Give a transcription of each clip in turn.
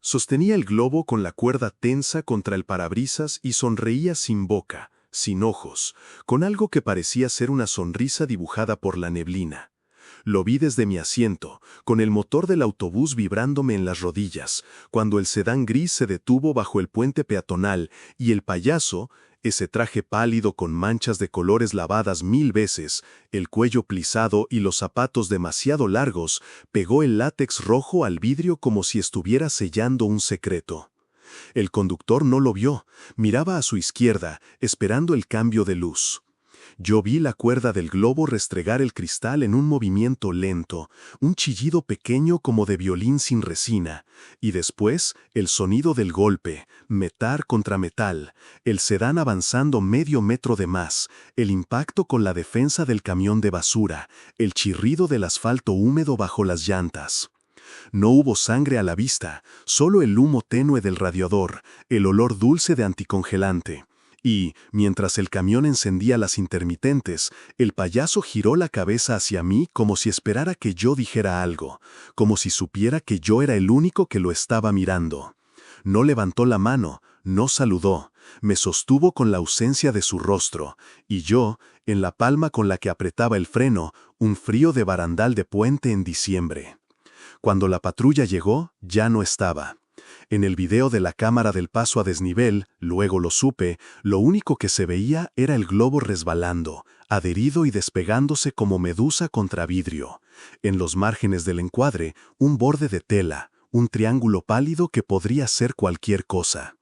Sostenía el globo con la cuerda tensa contra el parabrisas y sonreía sin boca, sin ojos, con algo que parecía ser una sonrisa dibujada por la neblina. Lo vi desde mi asiento, con el motor del autobús vibrándome en las rodillas, cuando el sedán gris se detuvo bajo el puente peatonal y el payaso, ese traje pálido con manchas de colores lavadas 1000 veces, el cuello plisado y los zapatos demasiado largos, pegó el látex rojo al vidrio como si estuviera sellando un secreto. El conductor no lo vio, miraba a su izquierda, esperando el cambio de luz. Yo vi la cuerda del globo restregar el cristal en un movimiento lento, un chillido pequeño como de violín sin resina, y después el sonido del golpe, metal contra metal, el sedán avanzando medio metro de más, el impacto con la defensa del camión de basura, el chirrido del asfalto húmedo bajo las llantas. No hubo sangre a la vista, solo el humo tenue del radiador, el olor dulce de anticongelante. Y, mientras el camión encendía las intermitentes, el payaso giró la cabeza hacia mí como si esperara que yo dijera algo, como si supiera que yo era el único que lo estaba mirando. No levantó la mano, no saludó, me sostuvo con la ausencia de su rostro, y yo, en la palma con la que apretaba el freno, un frío de barandal de puente en diciembre. Cuando la patrulla llegó, ya no estaba. En el video de la cámara del paso a desnivel, luego lo supe, lo único que se veía era el globo resbalando, adherido y despegándose como medusa contra vidrio. En los márgenes del encuadre, un borde de tela, un triángulo pálido que podría ser cualquier cosa.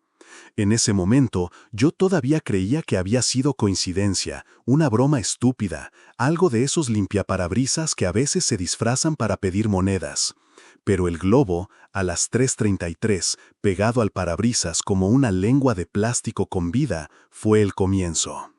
En ese momento, yo todavía creía que había sido coincidencia, una broma estúpida, algo de esos limpiaparabrisas que a veces se disfrazan para pedir monedas. Pero el globo, a las 3:33, pegado al parabrisas como una lengua de plástico con vida, fue el comienzo.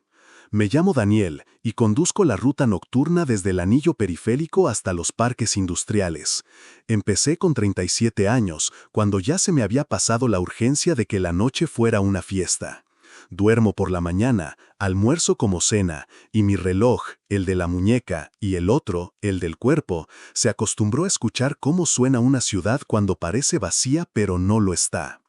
Me llamo Daniel y conduzco la ruta nocturna desde el anillo periférico hasta los parques industriales. Empecé con 37 años, cuando ya se me había pasado la urgencia de que la noche fuera una fiesta. Duermo por la mañana, almuerzo como cena, y mi reloj, el de la muñeca, y el otro, el del cuerpo, se acostumbró a escuchar cómo suena una ciudad cuando parece vacía pero no lo está.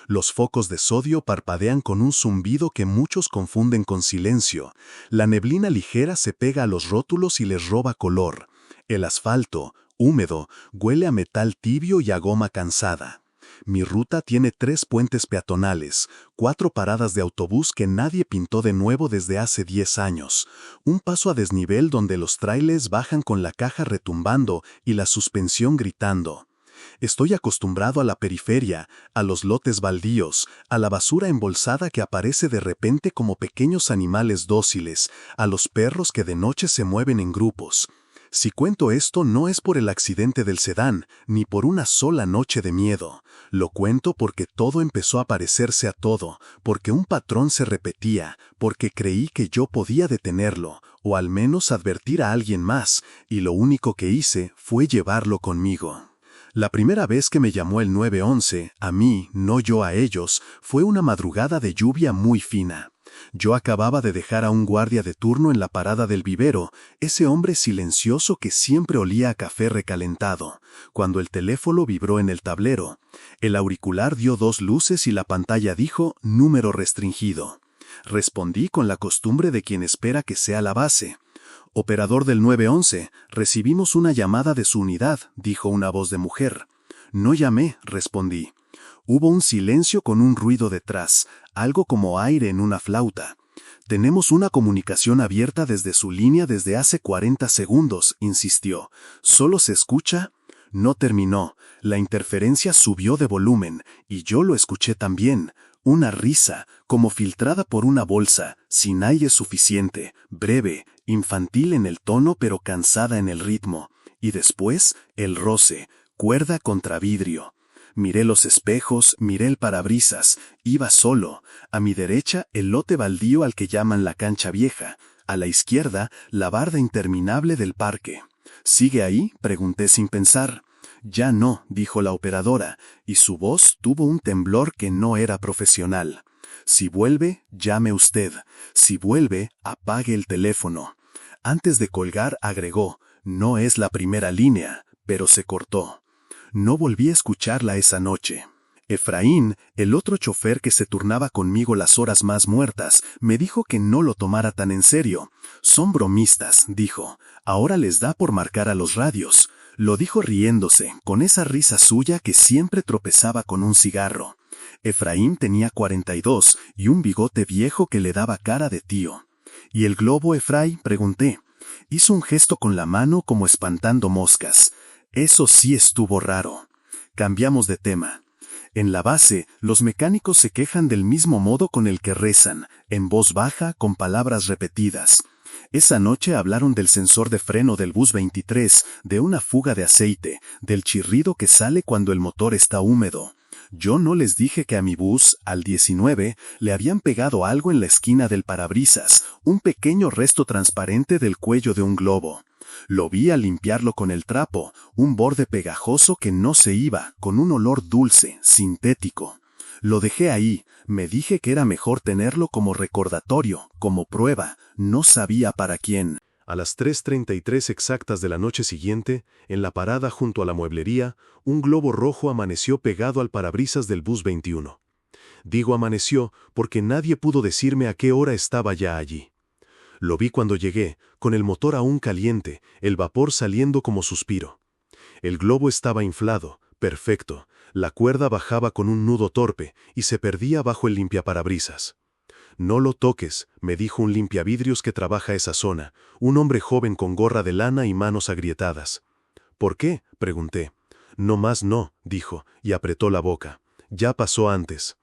Los focos de sodio parpadean con un zumbido que muchos confunden con silencio. La neblina ligera se pega a los rótulos y les roba color. El asfalto, húmedo, huele a metal tibio y a goma cansada. Mi ruta tiene 3 puentes peatonales, 4 paradas de autobús que nadie pintó de nuevo desde hace 10 años, un paso a desnivel donde los trailers bajan con la caja retumbando y la suspensión gritando. Estoy acostumbrado a la periferia, a los lotes baldíos, a la basura embolsada que aparece de repente como pequeños animales dóciles, a los perros que de noche se mueven en grupos. Si cuento esto no es por el accidente del sedán, ni por una sola noche de miedo. Lo cuento porque todo empezó a parecerse a todo, porque un patrón se repetía, porque creí que yo podía detenerlo, o al menos advertir a alguien más, y lo único que hice fue llevarlo conmigo. La primera vez que me llamó el 911, a mí, no yo a ellos, fue una madrugada de lluvia muy fina. Yo acababa de dejar a un guardia de turno en la parada del vivero, ese hombre silencioso que siempre olía a café recalentado, cuando el teléfono vibró en el tablero. El auricular dio 2 luces y la pantalla dijo «número restringido». Respondí con la costumbre de quien espera que sea la base. «Operador del 911, recibimos una llamada de su unidad», dijo una voz de mujer. «No llamé», respondí. Hubo un silencio con un ruido detrás, algo como aire en una flauta. «Tenemos una comunicación abierta desde su línea desde hace 40 segundos», insistió. «Solo se escucha...». No terminó. La interferencia subió de volumen, y yo lo escuché también. Una risa, como filtrada por una bolsa, sin aire suficiente, breve, infantil en el tono pero cansada en el ritmo. Y después, el roce, cuerda contra vidrio. Miré los espejos, miré el parabrisas, iba solo. A mi derecha, el lote baldío al que llaman la cancha vieja. A la izquierda, la barda interminable del parque. «¿Sigue ahí?», pregunté sin pensar. «Ya no», dijo la operadora, y su voz tuvo un temblor que no era profesional. «Si vuelve, llame usted. Si vuelve, apague el teléfono». Antes de colgar agregó, «No es la primera línea», pero se cortó. No volví a escucharla esa noche. Efraín, el otro chofer que se turnaba conmigo las horas más muertas, me dijo que no lo tomara tan en serio. Son bromistas, dijo. Ahora les da por marcar a los radios. Lo dijo riéndose, con esa risa suya que siempre tropezaba con un cigarro. Efraín tenía 42 y un bigote viejo que le daba cara de tío. ¿Y el globo, Efraín?, pregunté. Hizo un gesto con la mano como espantando moscas. Eso sí estuvo raro. Cambiamos de tema. En la base, los mecánicos se quejan del mismo modo con el que rezan, en voz baja, con palabras repetidas. Esa noche hablaron del sensor de freno del bus 23, de una fuga de aceite, del chirrido que sale cuando el motor está húmedo. Yo no les dije que a mi bus, al 19, le habían pegado algo en la esquina del parabrisas, un pequeño resto transparente del cuello de un globo. Lo vi al limpiarlo con el trapo, un borde pegajoso que no se iba, con un olor dulce, sintético. Lo dejé ahí, me dije que era mejor tenerlo como recordatorio, como prueba, no sabía para quién. A las 3:33 exactas de la noche siguiente, en la parada junto a la mueblería, un globo rojo amaneció pegado al parabrisas del bus 21. Digo amaneció porque nadie pudo decirme a qué hora estaba ya allí. Lo vi cuando llegué, con el motor aún caliente, el vapor saliendo como suspiro. El globo estaba inflado, perfecto, la cuerda bajaba con un nudo torpe y se perdía bajo el limpiaparabrisas. «No lo toques», me dijo un limpiavidrios que trabaja esa zona, un hombre joven con gorra de lana y manos agrietadas. «¿Por qué?», pregunté. «No más no», dijo, y apretó la boca. «Ya pasó antes».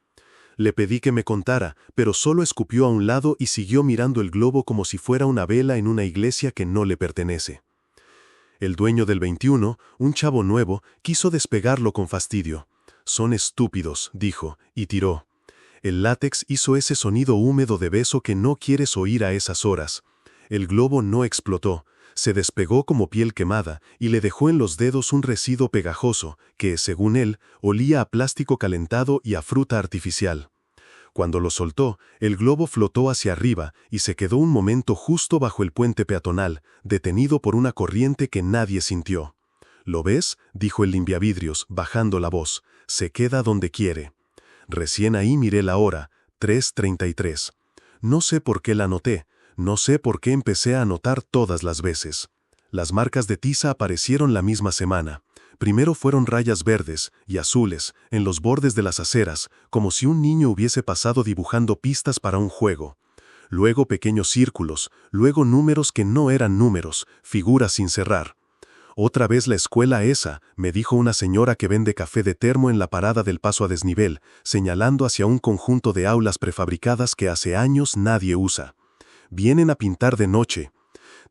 Le pedí que me contara, pero solo escupió a un lado y siguió mirando el globo como si fuera una vela en una iglesia que no le pertenece. El dueño del 21, un chavo nuevo, quiso despegarlo con fastidio. «Son estúpidos», dijo, y tiró. El látex hizo ese sonido húmedo de beso que no quieres oír a esas horas. El globo no explotó, se despegó como piel quemada y le dejó en los dedos un residuo pegajoso que, según él, olía a plástico calentado y a fruta artificial. Cuando lo soltó, el globo flotó hacia arriba y se quedó un momento justo bajo el puente peatonal, detenido por una corriente que nadie sintió. «¿Lo ves?», dijo el limpiavidrios, bajando la voz. «Se queda donde quiere». Recién ahí miré la hora, 3:33. No sé por qué la noté, no sé por qué empecé a anotar todas las veces. Las marcas de tiza aparecieron la misma semana. Primero fueron rayas verdes y azules en los bordes de las aceras, como si un niño hubiese pasado dibujando pistas para un juego. Luego pequeños círculos, luego números que no eran números, figuras sin cerrar. «Otra vez la escuela esa», me dijo una señora que vende café de termo en la parada del paso a desnivel, señalando hacia un conjunto de aulas prefabricadas que hace años nadie usa. «Vienen a pintar de noche».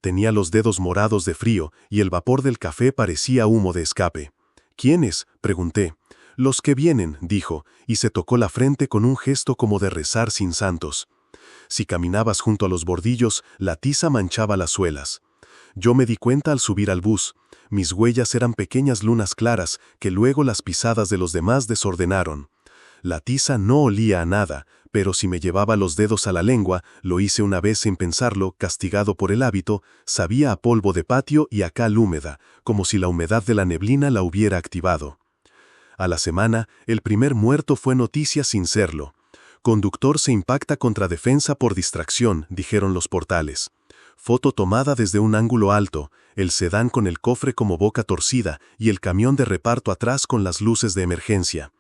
Tenía los dedos morados de frío y el vapor del café parecía humo de escape. «¿Quiénes?», pregunté. «Los que vienen», dijo, y se tocó la frente con un gesto como de rezar sin santos. Si caminabas junto a los bordillos, la tiza manchaba las suelas. Yo me di cuenta al subir al bus. Mis huellas eran pequeñas lunas claras que luego las pisadas de los demás desordenaron. La tiza no olía a nada, pero si me llevaba los dedos a la lengua, lo hice una vez sin pensarlo, castigado por el hábito, sabía a polvo de patio y a cal húmeda, como si la humedad de la neblina la hubiera activado. A la semana, el primer muerto fue noticia sin serlo. «Conductor se impacta contra defensa por distracción», dijeron los portales. Foto tomada desde un ángulo alto, el sedán con el cofre como boca torcida y el camión de reparto atrás con las luces de emergencia.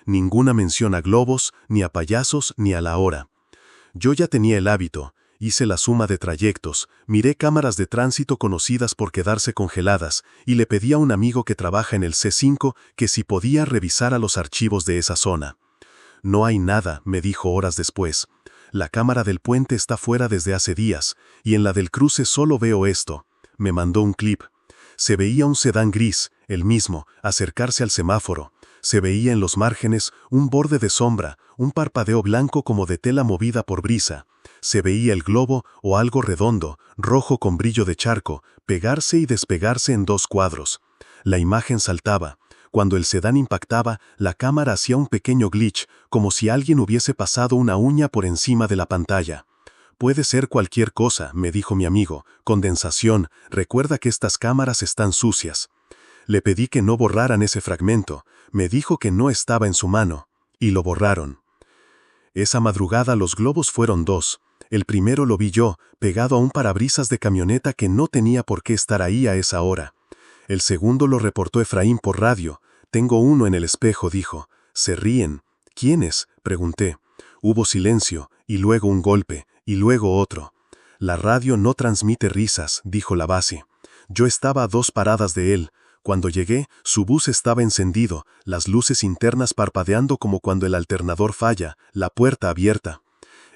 Ninguna mención a globos, ni a payasos, ni a la hora. Yo ya tenía el hábito, hice la suma de trayectos, miré cámaras de tránsito conocidas por quedarse congeladas y le pedí a un amigo que trabaja en el C5 que si podía revisara los archivos de esa zona. «No hay nada», me dijo horas después. «La cámara del puente está fuera desde hace días, y en la del cruce solo veo esto». Me mandó un clip. Se veía un sedán gris, el mismo, acercarse al semáforo. Se veía en los márgenes un borde de sombra, un parpadeo blanco como de tela movida por brisa. Se veía el globo o algo redondo, rojo con brillo de charco, pegarse y despegarse en 2 cuadros. La imagen saltaba. Cuando el sedán impactaba, la cámara hacía un pequeño glitch, como si alguien hubiese pasado una uña por encima de la pantalla. «Puede ser cualquier cosa», me dijo mi amigo. «Condensación, recuerda que estas cámaras están sucias». Le pedí que no borraran ese fragmento, me dijo que no estaba en su mano, y lo borraron. Esa madrugada los globos fueron 2. El primero lo vi yo, pegado a un parabrisas de camioneta que no tenía por qué estar ahí a esa hora. El segundo lo reportó Efraín por radio. Tengo uno en el espejo, dijo. Se ríen. ¿Quiénes?, pregunté. Hubo silencio, y luego un golpe, y luego otro. La radio no transmite risas, dijo la base. Yo estaba a 2 paradas de él. Cuando llegué, su bus estaba encendido, las luces internas parpadeando como cuando el alternador falla, la puerta abierta.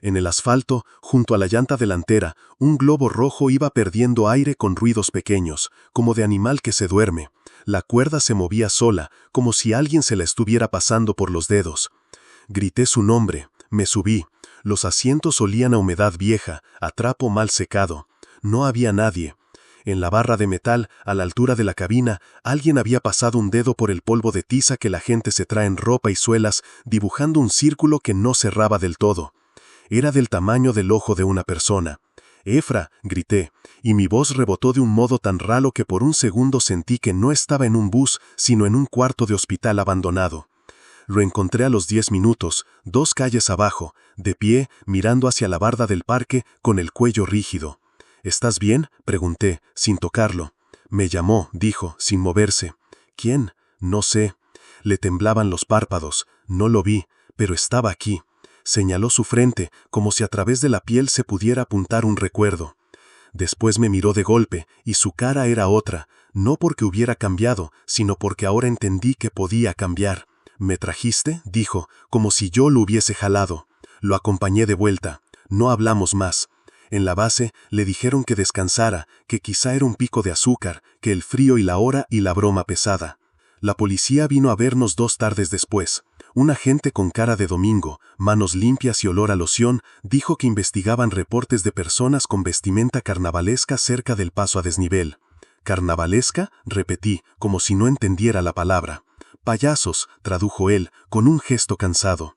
En el asfalto, junto a la llanta delantera, un globo rojo iba perdiendo aire con ruidos pequeños, como de animal que se duerme. La cuerda se movía sola, como si alguien se la estuviera pasando por los dedos. Grité su nombre, me subí. Los asientos olían a humedad vieja, a trapo mal secado. No había nadie. En la barra de metal, a la altura de la cabina, alguien había pasado un dedo por el polvo de tiza que la gente se trae en ropa y suelas, dibujando un círculo que no cerraba del todo. Era del tamaño del ojo de una persona. «Efra», grité, y mi voz rebotó de un modo tan raro que por un segundo sentí que no estaba en un bus, sino en un cuarto de hospital abandonado. Lo encontré a los 10 minutos, 2 calles abajo, de pie, mirando hacia la barda del parque, con el cuello rígido. «¿Estás bien?», pregunté, sin tocarlo. «Me llamó», dijo, sin moverse. «¿Quién?». «No sé». Le temblaban los párpados. No lo vi, pero estaba aquí. Señaló su frente, como si a través de la piel se pudiera apuntar un recuerdo. Después me miró de golpe, y su cara era otra, no porque hubiera cambiado, sino porque ahora entendí que podía cambiar. «¿Me trajiste?», dijo, como si yo lo hubiese jalado. Lo acompañé de vuelta. No hablamos más. En la base le dijeron que descansara, que quizá era un pico de azúcar, que el frío y la hora y la broma pesada. La policía vino a vernos 2 tardes después. Un agente con cara de domingo, manos limpias y olor a loción, dijo que investigaban reportes de personas con vestimenta carnavalesca cerca del paso a desnivel. «¿Carnavalesca?», repetí, como si no entendiera la palabra. «Payasos», tradujo él, con un gesto cansado.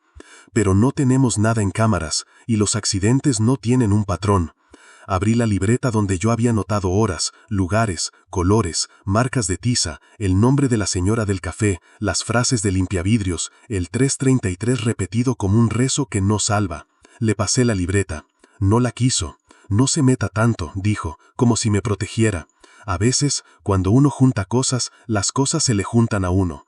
«Pero no tenemos nada en cámaras, y los accidentes no tienen un patrón». Abrí la libreta donde yo había notado horas, lugares, colores, marcas de tiza, el nombre de la señora del café, las frases de limpiavidrios, el 333 repetido como un rezo que no salva. Le pasé la libreta. No la quiso. «No se meta tanto», dijo, como si me protegiera. A veces, cuando uno junta cosas, las cosas se le juntan a uno.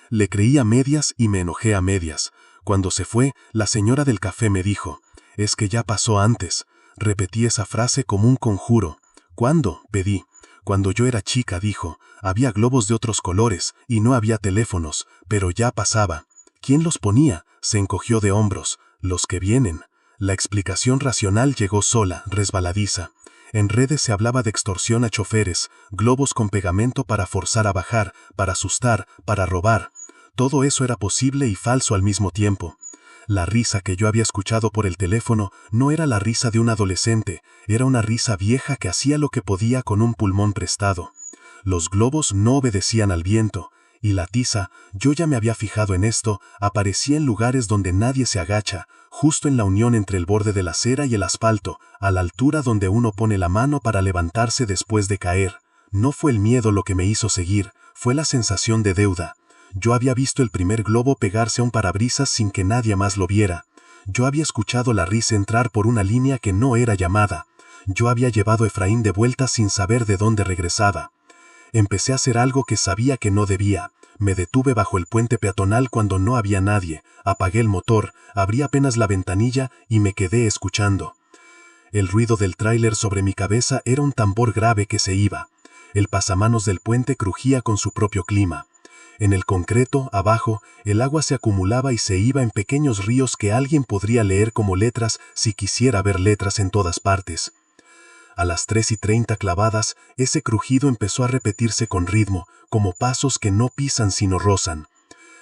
Le creí a medias y me enojé a medias. Cuando se fue, la señora del café me dijo, «Es que ya pasó antes». Repetí esa frase como un conjuro. «¿Cuándo?», pedí. «Cuando yo era chica», dijo. «Había globos de otros colores y no había teléfonos, pero ya pasaba». «¿Quién los ponía?», se encogió de hombros. «Los que vienen». La explicación racional llegó sola, resbaladiza. En redes se hablaba de extorsión a choferes, globos con pegamento para forzar a bajar, para asustar, para robar. Todo eso era posible y falso al mismo tiempo. La risa que yo había escuchado por el teléfono no era la risa de un adolescente, era una risa vieja que hacía lo que podía con un pulmón prestado. Los globos no obedecían al viento, y la tiza, yo ya me había fijado en esto, aparecía en lugares donde nadie se agacha, justo en la unión entre el borde de la acera y el asfalto, a la altura donde uno pone la mano para levantarse después de caer. No fue el miedo lo que me hizo seguir, fue la sensación de deuda. Yo había visto el primer globo pegarse a un parabrisas sin que nadie más lo viera. Yo había escuchado la risa entrar por una línea que no era llamada. Yo había llevado a Efraín de vuelta sin saber de dónde regresaba. Empecé a hacer algo que sabía que no debía. Me detuve bajo el puente peatonal cuando no había nadie. Apagué el motor, abrí apenas la ventanilla y me quedé escuchando. El ruido del tráiler sobre mi cabeza era un tambor grave que se iba. El pasamanos del puente crujía con su propio clima. En el concreto, abajo, el agua se acumulaba y se iba en pequeños ríos que alguien podría leer como letras si quisiera ver letras en todas partes. A las 3:30 clavadas, ese crujido empezó a repetirse con ritmo, como pasos que no pisan sino rozan.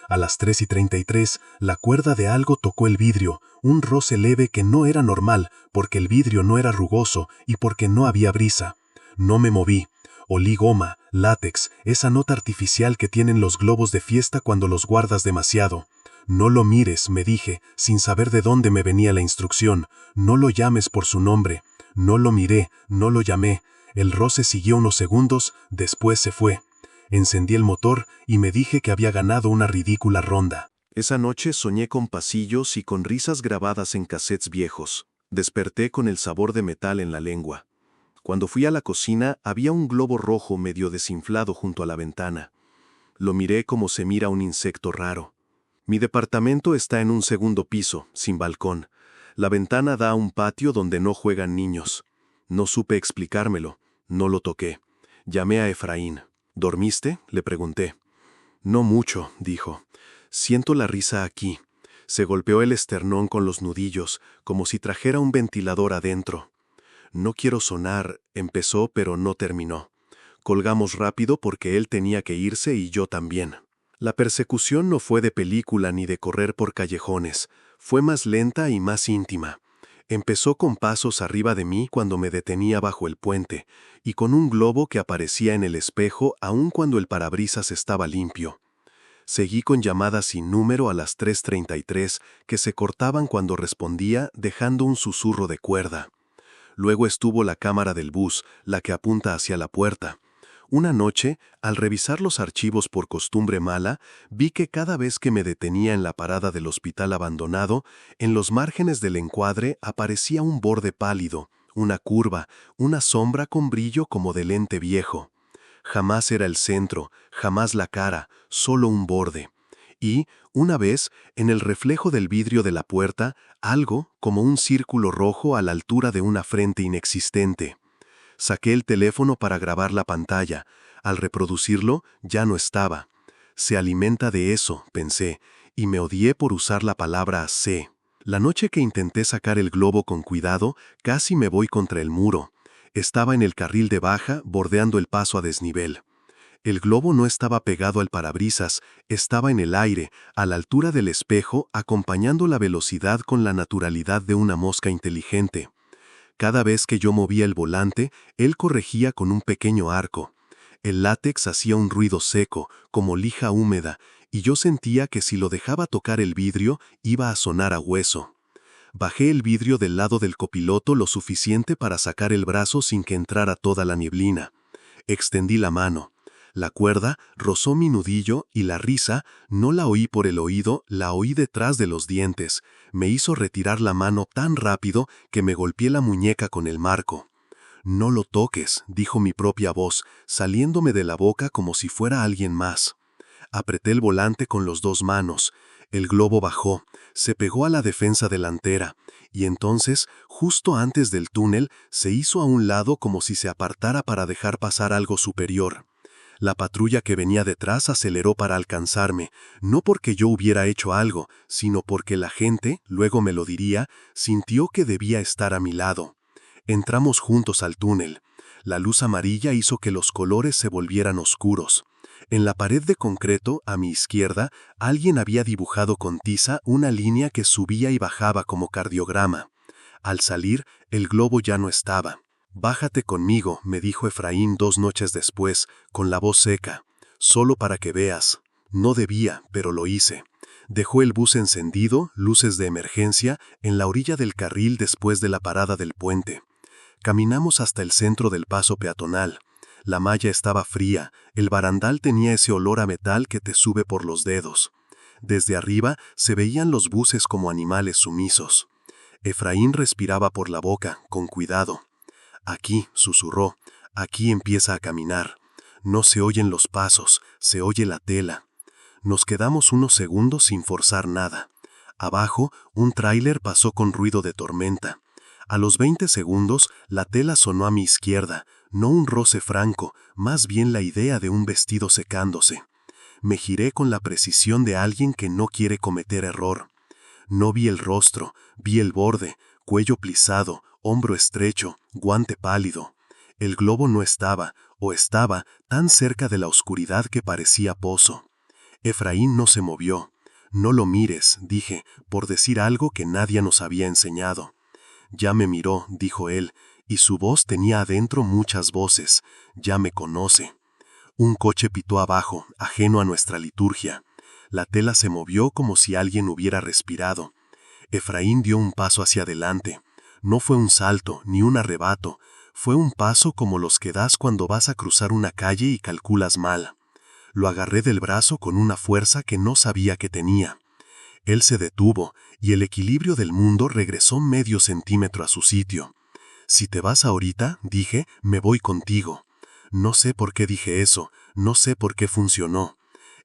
A las 3:33, la cuerda de algo tocó el vidrio, un roce leve que no era normal, porque el vidrio no era rugoso y porque no había brisa. No me moví. Olí goma, látex, esa nota artificial que tienen los globos de fiesta cuando los guardas demasiado. «No lo mires», me dije, sin saber de dónde me venía la instrucción. «No lo llames por su nombre». No lo miré, no lo llamé. El roce siguió unos segundos, después se fue. Encendí el motor y me dije que había ganado una ridícula ronda. Esa noche soñé con pasillos y con risas grabadas en cassettes viejos. Desperté con el sabor de metal en la lengua. Cuando fui a la cocina, había un globo rojo medio desinflado junto a la ventana. Lo miré como se mira un insecto raro. Mi departamento está en un segundo piso, sin balcón. La ventana da a un patio donde no juegan niños. No supe explicármelo. No lo toqué. Llamé a Efraín. ¿Dormiste?, le pregunté. No mucho, dijo. Siento la risa aquí. Se golpeó el esternón con los nudillos, como si trajera un ventilador adentro. No quiero sonar, empezó pero no terminó. Colgamos rápido porque él tenía que irse y yo también. La persecución no fue de película ni de correr por callejones, fue más lenta y más íntima. Empezó con pasos arriba de mí cuando me detenía bajo el puente, y con un globo que aparecía en el espejo aun cuando el parabrisas estaba limpio. Seguí con llamadas sin número a las 3:33 que se cortaban cuando respondía dejando un susurro de cuerda. Luego estuvo la cámara del bus, la que apunta hacia la puerta. Una noche, al revisar los archivos por costumbre mala, vi que cada vez que me detenía en la parada del hospital abandonado, en los márgenes del encuadre aparecía un borde pálido, una curva, una sombra con brillo como de lente viejo. Jamás era el centro, jamás la cara, solo un borde. Y, una vez, en el reflejo del vidrio de la puerta, algo como un círculo rojo a la altura de una frente inexistente. Saqué el teléfono para grabar la pantalla. Al reproducirlo, ya no estaba. Se alimenta de eso, pensé, y me odié por usar la palabra sé. La noche que intenté sacar el globo con cuidado, casi me voy contra el muro. Estaba en el carril de baja, bordeando el paso a desnivel. El globo no estaba pegado al parabrisas, estaba en el aire, a la altura del espejo, acompañando la velocidad con la naturalidad de una mosca inteligente. Cada vez que yo movía el volante, él corregía con un pequeño arco. El látex hacía un ruido seco, como lija húmeda, y yo sentía que si lo dejaba tocar el vidrio, iba a sonar a hueso. Bajé el vidrio del lado del copiloto lo suficiente para sacar el brazo sin que entrara toda la nieblina. Extendí la mano. La cuerda rozó mi nudillo y la risa, no la oí por el oído, la oí detrás de los dientes. Me hizo retirar la mano tan rápido que me golpeé la muñeca con el marco. «No lo toques», dijo mi propia voz, saliéndome de la boca como si fuera alguien más. Apreté el volante con las dos manos. El globo bajó, se pegó a la defensa delantera, y entonces, justo antes del túnel, se hizo a un lado como si se apartara para dejar pasar algo superior. La patrulla que venía detrás aceleró para alcanzarme, no porque yo hubiera hecho algo, sino porque la gente, luego me lo diría, sintió que debía estar a mi lado. Entramos juntos al túnel. La luz amarilla hizo que los colores se volvieran oscuros. En la pared de concreto, a mi izquierda, alguien había dibujado con tiza una línea que subía y bajaba como cardiograma. Al salir, el globo ya no estaba. «Bájate conmigo», me dijo Efraín 2 noches después, con la voz seca. «Solo para que veas». No debía, pero lo hice. Dejó el bus encendido, luces de emergencia, en la orilla del carril después de la parada del puente. Caminamos hasta el centro del paso peatonal. La malla estaba fría, el barandal tenía ese olor a metal que te sube por los dedos. Desde arriba se veían los buses como animales sumisos. Efraín respiraba por la boca, con cuidado. «Aquí», susurró, «aquí empieza a caminar. No se oyen los pasos, se oye la tela». Nos quedamos unos segundos sin forzar nada. Abajo, un tráiler pasó con ruido de tormenta. A los 20 segundos, la tela sonó a mi izquierda, no un roce franco, más bien la idea de un vestido secándose. Me giré con la precisión de alguien que no quiere cometer error. No vi el rostro, vi el borde, cuello plisado, hombro estrecho, guante pálido. El globo no estaba, o estaba, tan cerca de la oscuridad que parecía pozo. Efraín no se movió. «No lo mires», dije, por decir algo que nadie nos había enseñado. «Ya me miró», dijo él, y su voz tenía adentro muchas voces. «Ya me conoce». Un coche pitó abajo, ajeno a nuestra liturgia. La tela se movió como si alguien hubiera respirado. Efraín dio un paso hacia adelante. No fue un salto, ni un arrebato. Fue un paso como los que das cuando vas a cruzar una calle y calculas mal. Lo agarré del brazo con una fuerza que no sabía que tenía. Él se detuvo, y el equilibrio del mundo regresó medio centímetro a su sitio. «Si te vas ahorita», dije, «me voy contigo». No sé por qué dije eso, no sé por qué funcionó.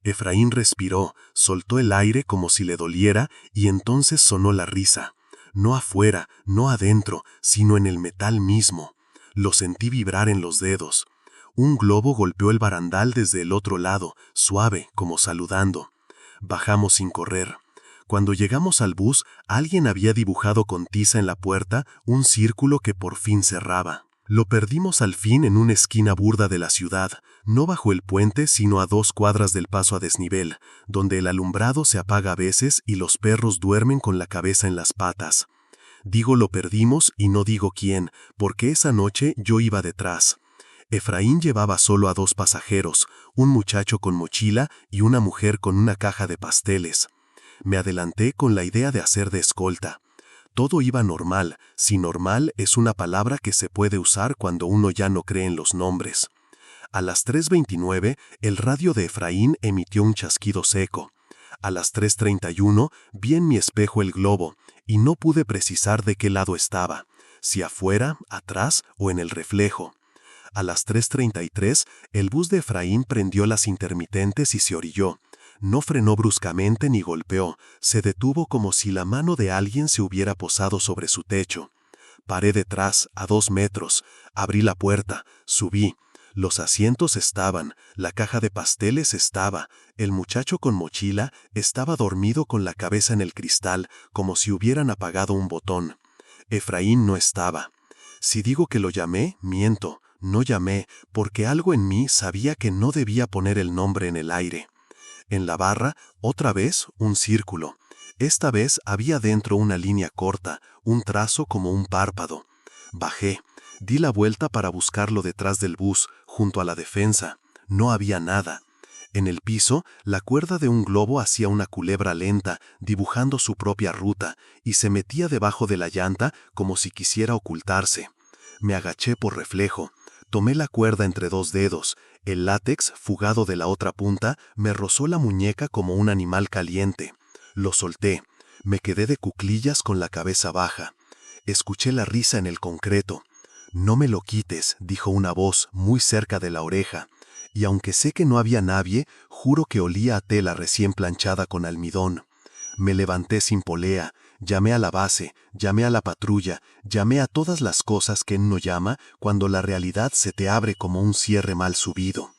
Efraín respiró, soltó el aire como si le doliera, y entonces sonó la risa. No afuera, no adentro, sino en el metal mismo. Lo sentí vibrar en los dedos. Un globo golpeó el barandal desde el otro lado, suave, como saludando. Bajamos sin correr. Cuando llegamos al bus, alguien había dibujado con tiza en la puerta un círculo que por fin cerraba. Lo perdimos al fin en una esquina burda de la ciudad, no bajo el puente sino a 2 cuadras del paso a desnivel, donde el alumbrado se apaga a veces y los perros duermen con la cabeza en las patas. Digo lo perdimos y no digo quién, porque esa noche yo iba detrás. Efraín llevaba solo a 2 pasajeros, un muchacho con mochila y una mujer con una caja de pasteles. Me adelanté con la idea de hacer de escolta. Todo iba normal, si normal es una palabra que se puede usar cuando uno ya no cree en los nombres. A las 3:29, el radio de Efraín emitió un chasquido seco. A las 3:31, vi en mi espejo el globo, y no pude precisar de qué lado estaba, si afuera, atrás o en el reflejo. A las 3:33, el bus de Efraín prendió las intermitentes y se orilló. No frenó bruscamente ni golpeó, se detuvo como si la mano de alguien se hubiera posado sobre su techo. Paré detrás, a 2 metros, abrí la puerta, subí. Los asientos estaban, la caja de pasteles estaba, el muchacho con mochila estaba dormido con la cabeza en el cristal, como si hubieran apagado un botón. Efraín no estaba. Si digo que lo llamé, miento, no llamé, porque algo en mí sabía que no debía poner el nombre en el aire. En la barra, otra vez, un círculo. Esta vez había dentro una línea corta, un trazo como un párpado. Bajé. Di la vuelta para buscarlo detrás del bus, junto a la defensa. No había nada. En el piso, la cuerda de un globo hacía una culebra lenta, dibujando su propia ruta, y se metía debajo de la llanta como si quisiera ocultarse. Me agaché por reflejo. Tomé la cuerda entre 2 dedos. El látex, fugado de la otra punta, me rozó la muñeca como un animal caliente. Lo solté. Me quedé de cuclillas con la cabeza baja. Escuché la risa en el concreto. «No me lo quites», dijo una voz muy cerca de la oreja. Y aunque sé que no había nadie, juro que olía a tela recién planchada con almidón. Me levanté sin polea, llamé a la base, llamé a la patrulla, llamé a todas las cosas que uno llama cuando la realidad se te abre como un cierre mal subido.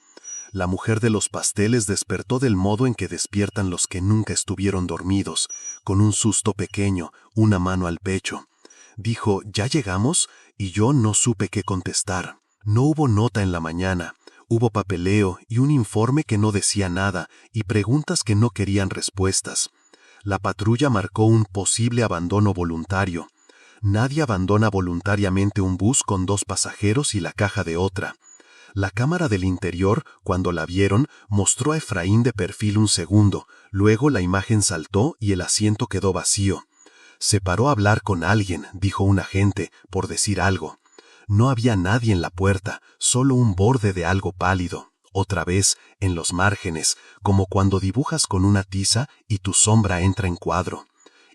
La mujer de los pasteles despertó del modo en que despiertan los que nunca estuvieron dormidos, con un susto pequeño, una mano al pecho. Dijo, «¿Ya llegamos?», y yo no supe qué contestar. No hubo nota en la mañana. Hubo papeleo y un informe que no decía nada y preguntas que no querían respuestas. La patrulla marcó un posible abandono voluntario. Nadie abandona voluntariamente un bus con 2 pasajeros y la caja de otra. La cámara del interior, cuando la vieron, mostró a Efraín de perfil un segundo, luego la imagen saltó y el asiento quedó vacío. «Se paró a hablar con alguien», dijo un agente, por decir algo. No había nadie en la puerta, solo un borde de algo pálido. Otra vez, en los márgenes, como cuando dibujas con una tiza y tu sombra entra en cuadro.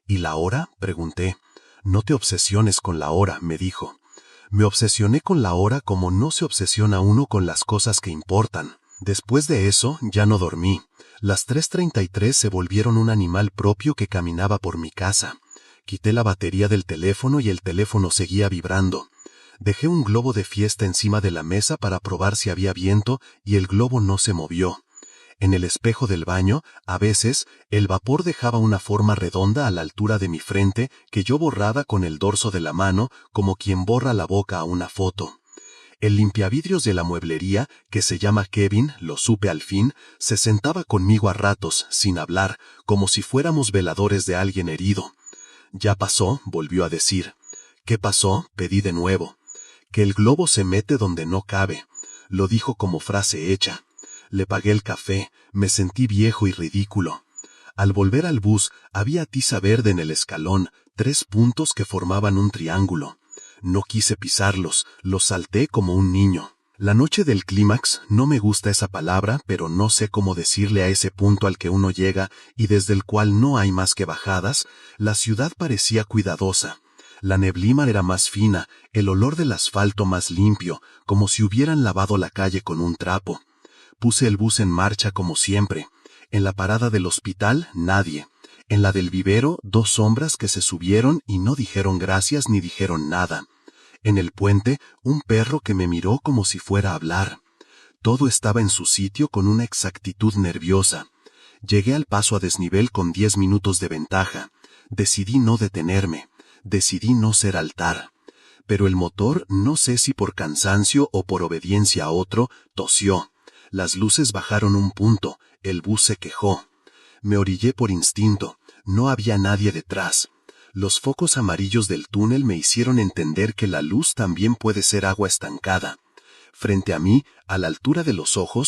«¿Y la hora?», pregunté. «No te obsesiones con la hora», me dijo. Me obsesioné con la hora como no se obsesiona uno con las cosas que importan. Después de eso, ya no dormí. Las 3:33 se volvieron un animal propio que caminaba por mi casa. Quité la batería del teléfono y el teléfono seguía vibrando. Dejé un globo de fiesta encima de la mesa para probar si había viento y el globo no se movió. En el espejo del baño, a veces, el vapor dejaba una forma redonda a la altura de mi frente que yo borraba con el dorso de la mano como quien borra la boca a una foto. El limpiavidrios de la mueblería, que se llama Kevin, lo supe al fin, se sentaba conmigo a ratos, sin hablar, como si fuéramos veladores de alguien herido. «Ya pasó», volvió a decir. «¿Qué pasó?», pedí de nuevo. «Que el globo se mete donde no cabe», lo dijo como frase hecha. Le pagué el café, me sentí viejo y ridículo. Al volver al bus, había tiza verde en el escalón, 3 puntos que formaban un triángulo. No quise pisarlos, los salté como un niño. La noche del clímax, no me gusta esa palabra, pero no sé cómo decirle a ese punto al que uno llega y desde el cual no hay más que bajadas. La ciudad parecía cuidadosa. La neblina era más fina, el olor del asfalto más limpio, como si hubieran lavado la calle con un trapo. Puse el bus en marcha como siempre. En la parada del hospital, nadie. En la del vivero, 2 sombras que se subieron y no dijeron gracias ni dijeron nada. En el puente, un perro que me miró como si fuera a hablar. Todo estaba en su sitio con una exactitud nerviosa. Llegué al paso a desnivel con 10 minutos de ventaja. Decidí no detenerme. Decidí no ser altar. Pero el motor, no sé si por cansancio o por obediencia a otro, tosió. Las luces bajaron un punto, el bus se quejó. Me orillé por instinto, no había nadie detrás. Los focos amarillos del túnel me hicieron entender que la luz también puede ser agua estancada. Frente a mí, a la altura de los ojos,